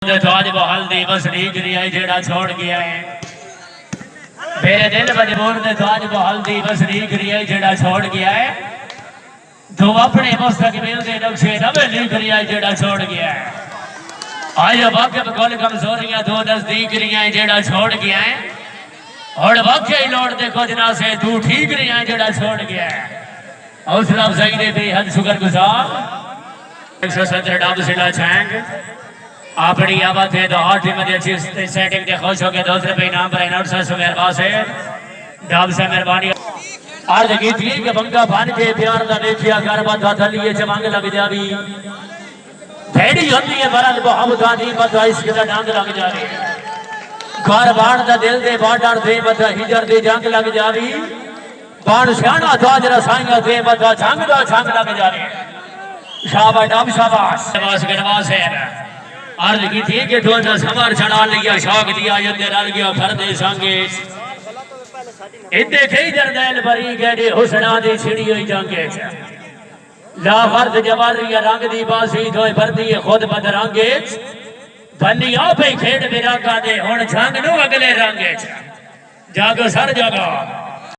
आज बहाल दी बस रीक रिया जेड़ा छोड़ गया है मेरे दिल मजबूर ने तो आज बहाल दी बस रीक रिया जेड़ा छोड़ गया है तो अपने मुस्तकबिल के नक्शे नवे लिख रिया जेड़ा छोड़ गया है आज वाकई कुल कमजोरियां दो नजदीक रिया जेड़ा छोड़ गया है और वाकई लौट देखो जना से तू ठीक रिया जेड़ा छोड़ गया है हौसला अफजाई ने बेहद शुक्रगुजार 170 डब सिला छैंग अपनी आवाज है तो हर टीम में अच्छी सेटिंग के खुश हो गए दूसरे पे इनाम पर नोट से मेहरबान से डब से मेहरबानी अर्ज की थी कि बंगा बन के प्यार दा देखिया कर बाधा थलिए जमंग लग जावी भेड़ी होती है बरन मोहब्बत दी बता इसके दा डांग लग जावे घर बाण दा दिल दे बाडर दे बता हिजर दे जंग लग जावी बाण सियाना ताज रसाइया दे बता जंग दा जंग लग जावे शाबाश डब शाबाश शाबाश गणवास है अर्ज की थी कि तो समर चढ़ा लिया शौक दिया ये रल गया घर दे संगे इतने कई जरदैल भरी गए हुसना दी छिड़ी हुई जांगे ला फर्ज जवारी रंग दी बासी धोए भरदी खुद बदरंगे बन्नी आपे खेड विरागा दे हुन जंग नु अगले रंगे जागो सर जागो